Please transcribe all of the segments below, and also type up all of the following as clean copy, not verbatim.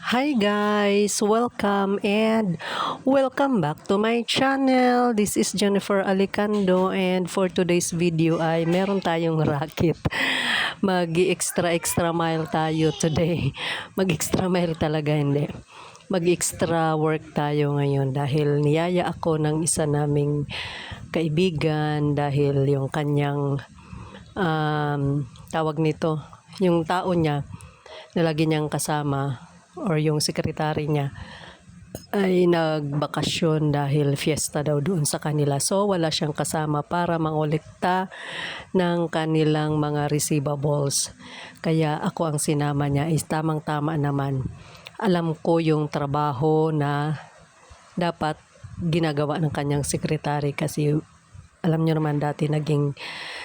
Hi guys! Welcome back to my channel. This is Jennifer Alicando and for today's video ay meron tayong racket. Mag-extra mile tayo today. Mag-extra mile talaga hindi. Mag-extra work tayo ngayon dahil niyaya ako ng isa naming kaibigan dahil yung kanyang tawag nito, yung tao niya na lagi niyang kasama or yung sekretary niya ay nagbakasyon dahil fiesta daw doon sa kanila. So wala siyang kasama para mangolekta ng kanilang mga receivables. Kaya ako ang sinama niya is tamang-tama naman. Alam ko yung trabaho na dapat ginagawa ng kanyang sekretary kasi alam niyo naman dati naging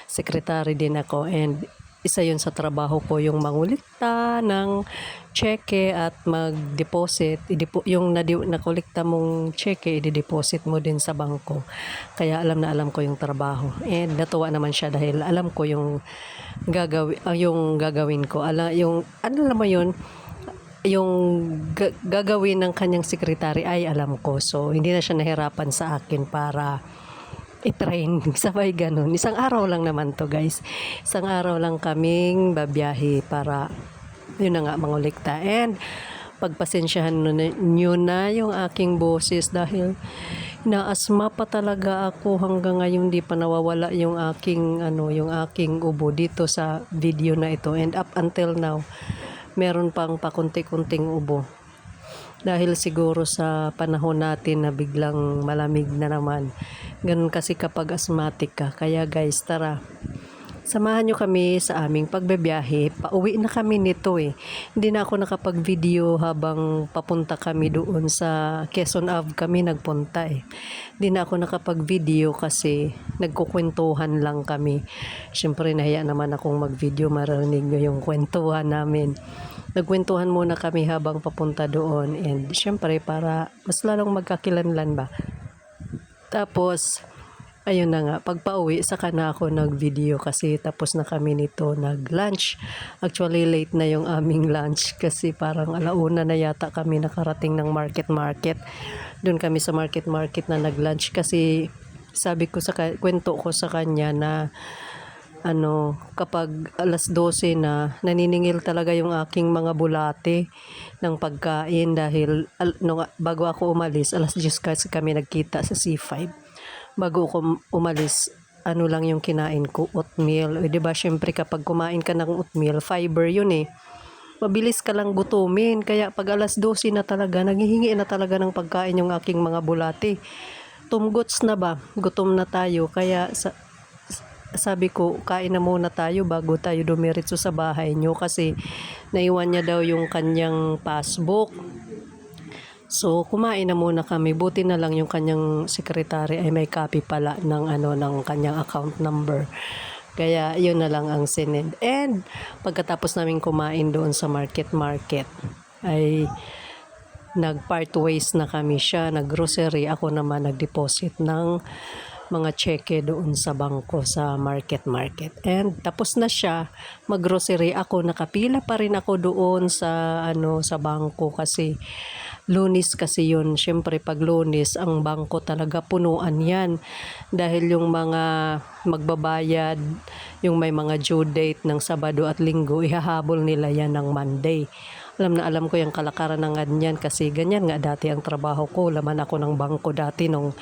sekretary din ako and isa yun sa trabaho ko yung mangulikta ng cheque at mag-deposit. Yung nakolekta mong cheque, i-deposit mo din sa bangko. Kaya alam na alam ko yung trabaho. And natuwa naman siya dahil alam ko yung gagawin ko. Alam mo yun, yung gagawin ng kanyang sekretary ay alam ko. So, hindi na siya nahirapan sa akin para i-train, sabay ganun. Isang araw lang naman to guys. Isang araw lang kaming babiyahe para yun na nga mangolekta. And pagpasensyahan nyo na yung aking boses dahil naasma pa talaga ako hanggang ngayon di pa nawawala yung aking ubo dito sa video na ito. And up until now, meron pang pakunti-kunting ubo. Dahil siguro sa panahon natin na biglang malamig na naman. Ganun kasi kapag asthmatic ka. Kaya guys, tara. Samahan nyo kami sa aming pagbebiyahe. Pauwi na kami nito eh. Hindi na ako nakapag-video habang papunta kami doon sa Quezon Ave kami nagpunta eh. Hindi na ako nakapag-video kasi nagkukwentuhan lang kami. Siyempre nahiya naman akong mag-video, marinig nyo yung kwentuhan namin. Nagkwentuhan muna kami habang papunta doon and syempre para mas lalong magkakilanlan ba. Tapos ayun na nga, pagpa-uwi saka na ako nag-video kasi tapos na kami nito nag-lunch. Actually late na yung aming lunch kasi parang alauna na yata kami nakarating ng market. Doon kami sa market na nag-lunch kasi sabi ko kwento ko sa kanya na kapag alas 12 na, naniningil talaga yung aking mga bulate ng pagkain dahil bago ako umalis, alas 10 kasi kami nagkita sa C5. Bago ako umalis, lang yung kinain ko, oatmeal. Diba, syempre kapag kumain ka ng oatmeal, fiber yun eh. Mabilis ka lang gutumin. Kaya pag alas 12 na talaga, naghihingi na talaga ng pagkain yung aking mga bulate. Tumgots na ba? Gutom na tayo. Kaya sabi ko, kain na muna tayo bago tayo dumiretso sa bahay nyo kasi naiwan niya daw yung kanyang passbook. So, kumain na muna kami. Buti na lang yung kanyang sekretary ay may copy pala ng kanyang account number. Kaya, yun na lang ang sinend. And, pagkatapos namin kumain doon sa market, ay nag-part ways na kami siya. Nag-grocery. Ako naman nag-deposit ng mga cheque doon sa bangko sa market. And tapos na siya mag-grocery, ako nakapila pa rin ako doon sa sa bangko kasi Lunes kasi yun. Syempre pag Lunes ang bangko talaga punuan yan dahil yung mga magbabayad, yung may mga due date ng Sabado at Linggo, ihahabol nila yan ng Monday. Alam ko yung kalakaran ng ganyan kasi ganyan nga dati ang trabaho ko. Laman ako ng bangko dati nung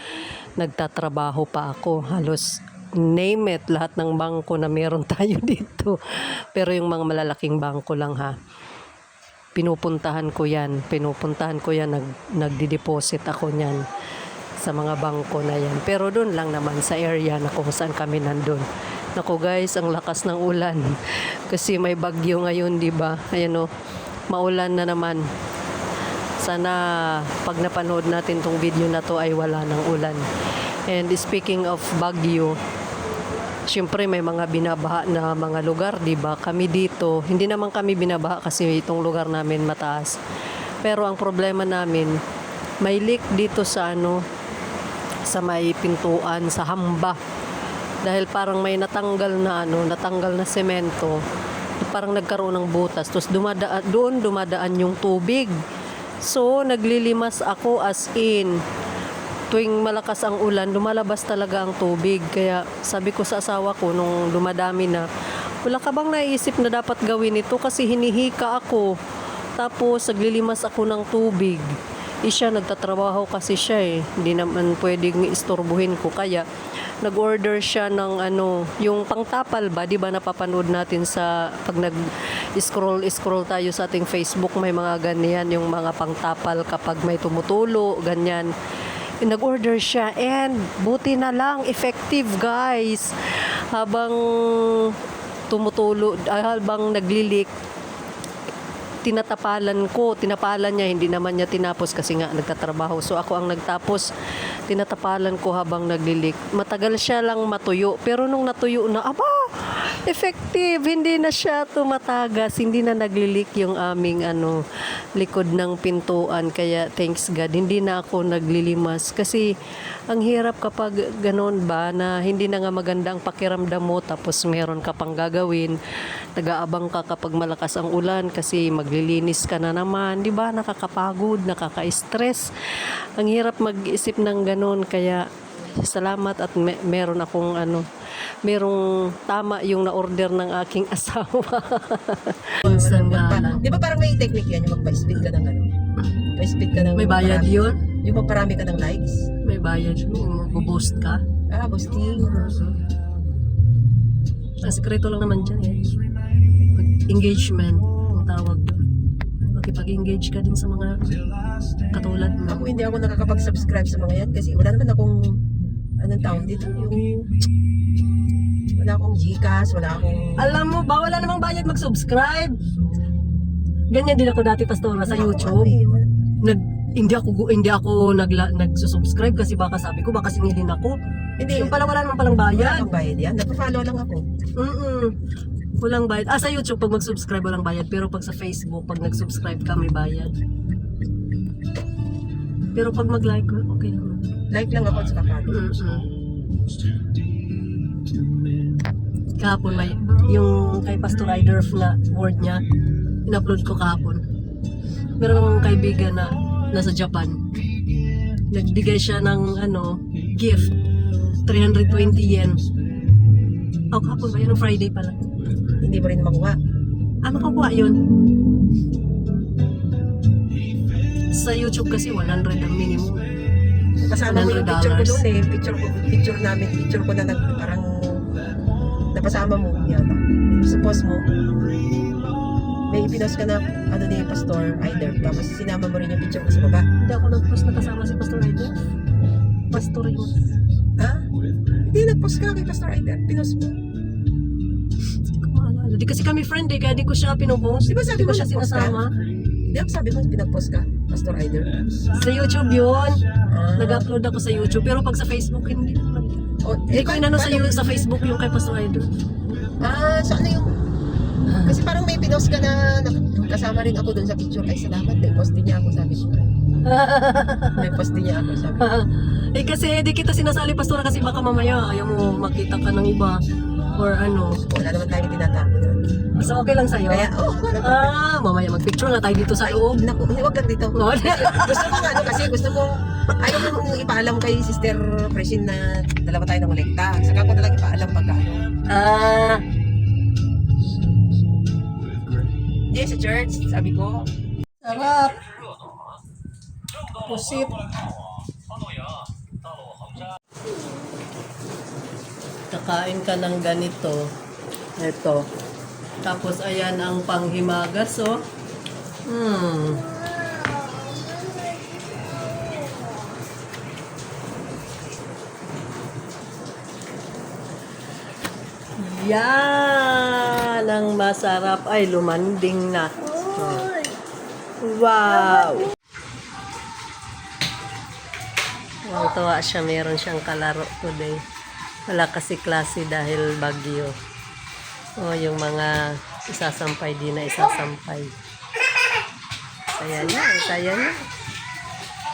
nagtatrabaho pa ako. Halos name it, lahat ng bangko na meron tayo dito. Pero yung mga malalaking bangko lang ha. Pinupuntahan ko yan, nagdi-deposit ako niyan sa mga bangko na yan. Pero doon lang naman sa area na kung saan kami nandun. Naku guys, ang lakas ng ulan. Kasi may bagyo ngayon, di ba? Ayan o. Maulan na naman. Sana pag napanood natin tong video na to ay wala ng ulan. And speaking of bagyo, syempre may mga binabaha na mga lugar, di ba? Kami dito, hindi naman kami binabaha kasi itong lugar namin mataas. Pero ang problema namin, may leak dito sa sa may pintuan, sa hamba. Dahil parang may natanggal na semento. Parang nagkaroon ng butas, tapos dumadaan yung tubig. So, naglilimas ako as in. Tuwing malakas ang ulan, lumalabas talaga ang tubig. Kaya sabi ko sa asawa ko nung dumadami na, wala ka bang naisip na dapat gawin ito kasi hinihika ako. Tapos, naglilimas ako ng tubig. Siya, nagtatrabaho kasi siya eh. Hindi naman pwedeng istorbuhin ko. Kaya, nag-order siya ng yung pangtapal ba, 'di ba napapanood natin sa pag nag-scroll tayo sa ating Facebook, may mga ganyan yung mga pangtapal kapag may tumutulo, ganyan. Nag-order siya and buti na lang effective, guys. Habang tumutulo, habang naglilik, tinapalan niya, hindi naman niya tinapos kasi nga nagtatrabaho. So ako ang nagtapos, tinatapalan ko habang naglilik. Matagal siya lang matuyo, pero nung natuyo na, effective, hindi na siya tumatagas, hindi na naglilik yung aming likod ng pintuan. Kaya thanks God, hindi na ako naglilimas kasi ang hirap kapag ganoon ba na hindi na nga maganda ang pakiramdam mo tapos meron ka pang gagawin. Nag-aabang ka kapag malakas ang ulan kasi maglilinis ka na naman, 'di ba? Nakakapagod, nakaka-stress. Ang hirap mag-isip ng ganoon, kaya salamat at meron akong merong tama yung na-order ng aking asawa. Minsan nga. Di ba parang may technique yan, yung magpa-speed ka ng pa-speed ka ng May bayad yun? Yung magparami ka ng likes. May bayad yun, yung mag-boost ka. Boosting. Ang sekreto lang naman dyan eh. Engagement, ang tawag doon. Makipag-engage ka din sa mga katulad mo. Ako hindi ako nakakapag-subscribe sa mga yan kasi wala naman akong anong tawag dito, yung wala akong Gcash, wala akong Alam mo ba, wala namang bayad mag-subscribe. Ganyan din ako dati, Pastora, sa YouTube. Hindi ako nagsusubscribe kasi baka sabi ko, baka singilin ako. Hindi. Yung pala wala naman palang Wala bayad. akong bayad yan. Nagpa-follow lang ako. Walang bayad. Sa YouTube, pag mag-subscribe, walang bayad. Pero pag sa Facebook, pag nag-subscribe ka, may bayad. Pero pag mag-like, okay naman. Like lang ako sa follow. Kahapon may yung kay Pastor Ryderf na word niya, in-upload ko kahapon. Meron akong kaibigan na nasa Japan. Nagbigay siya ng gift, 320 yen. Kahapon ba yun? Friday pala. Hindi mo rin makuha. Makakuha yun. Sa YouTube kasi 100 ang minimum. Kasama mo yung picture ko doon eh. Picture ko na parang napasama mo yan. Sa post mo, may ipinost ka na ni Pastor Ryder. Tapos sinama mo rin yung picture ko sa baba. Hindi ako nag-post na kasama si Pastor Ryder. Pastor yun. Hindi, nag-post ka kay Pastor Ryder. Pinost mo. Hindi ko maalala. Di kasi kami friend kaya di ko siya pinupost. Di ba sabi Di ko mo siya nag-post ka? sinasama. Hindi ako sabi mo, pinag-post ka, Pastor Ryder. Sa YouTube yun. Nag-upload ako sa YouTube. Pero pag sa Facebook, hindi naman. Hindi ko inano sa Facebook yung kay Pastor Ryder. So ano yung... Kasi parang may pinost ka na kasama rin ako doon sa picture. Ay, salamat. May post din niya ako, sabi ko. May post din niya ako, sabi ko. Kasi di kita sinasali, Pastora, kasi baka mamaya ayaw mo makita ka ng iba. Or Wala naman tayo tinatago doon. So okay lang sa'yo? Kaya, mamaya magpicture na tayo dito sa loob. Naku, huwag lang dito. Gusto ko kasi gusto ko, ayaw mo mong ipaalam kay Sister Freshin na dalawa tayo ng kolekta. Saka ko na lang ipaalam pagka sa church, sabi ko. Sarap. Pusit. Kakain ka ng ganito. Ito. Tapos ayan ang panghimagas, oh. Yan ang masarap. Ay, lumanding na. Wow! Ang tuwa siya, meron siyang kalaro today. Wala kasi klase dahil bagyo. Yung mga isasampay, di na isasampay. Saya niya, ang saya niya.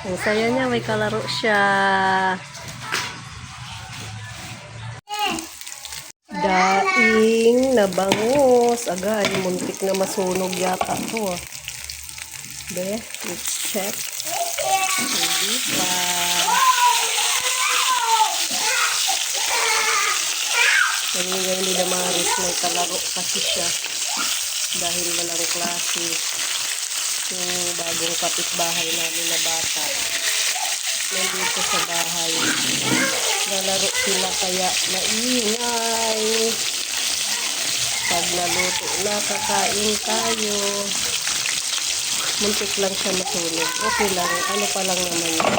Ang saya niya, may kalaro siya. Daing na bangus. Agay, muntik na masunog yata ito. Be, let's check. Hindi pa. Nangyayari ni Damaris ng kalaro kasi siya dahil walang klase yung bagong kapitbahay namin na bata. Nandito sa bahay. Nalaro sila kaya maingay. Pag naluto na, kakain tayo. Muntik lang siya matulog. Okay lang. Ano pa lang naman yun.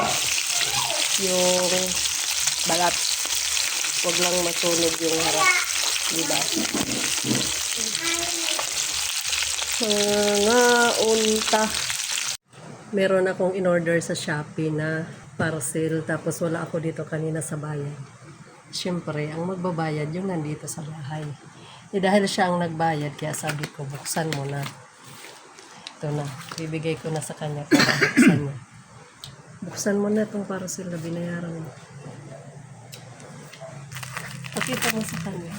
Yung balat. Huwag lang matulog yung harap. Diba? Mga unta. Meron akong in-order sa Shopee na parcel. Tapos wala ako dito kanina sa bayan. Siyempre, ang magbabayad yung nandito sa bahay. Dahil siya ang nagbayad, kaya sabi ko, buksan mo na. Ito na. Bibigay ko na sa kanya para buksan niya. Buksan mo na itong parcel na binayaran mo. Pakita mo sa kanya.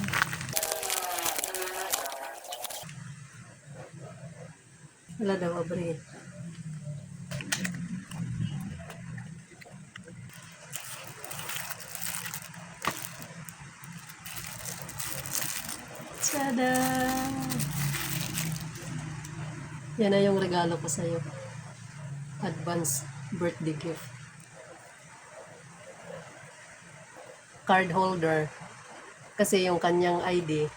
Wala daw, Aubrey. Tada! Yan na yung regalo ko sa'yo. Advance birthday gift. Card holder. Kasi yung kanyang ID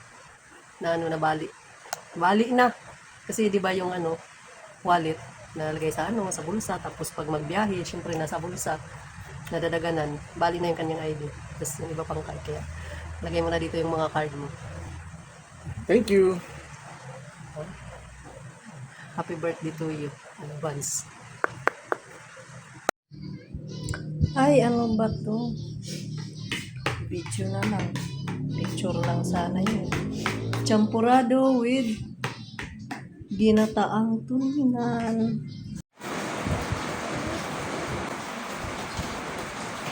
na ano na bali. Bali na. Kasi di ba yung ano, wallet nalagay sa ano, sa bulsa. Tapos pag magbiyahe, syempre nasa bulsa, nadadaganan. Bali na yung kanyang ID. Tapos yung iba pang card. Kaya lagay mo na dito yung mga card mo. Thank you. Happy birthday to you. Advance. Ay, ano ba to? Picture na lang. Picture lang sana yun. Champurado with ginataang tulingan.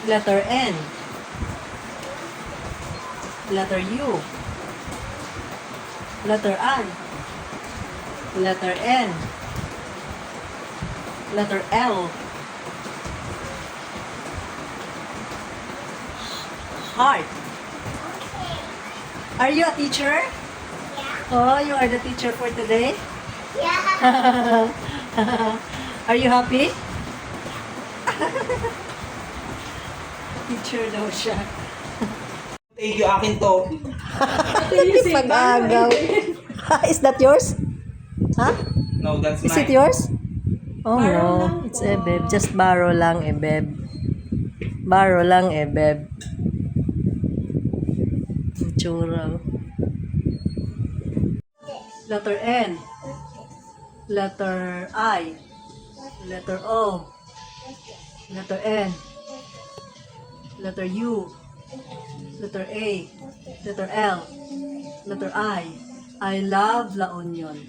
Letter N. Letter U. Letter I. Letter N. Letter L. Heart. Are you a teacher? Yeah. Oh, you are the teacher for today? Yeah. Are you happy? Teacher daw siya. Thank you, akin to. Pag-agaw. Is that yours? Huh? No, that's Is mine. it yours? Oh no, it's a beb. Just borrow lang eh, beb. Borrow lang eh, beb. Tsura. Letter N. Letter I. Letter O. Letter N. Letter U. Letter A. Letter L. Letter I. I love La Union.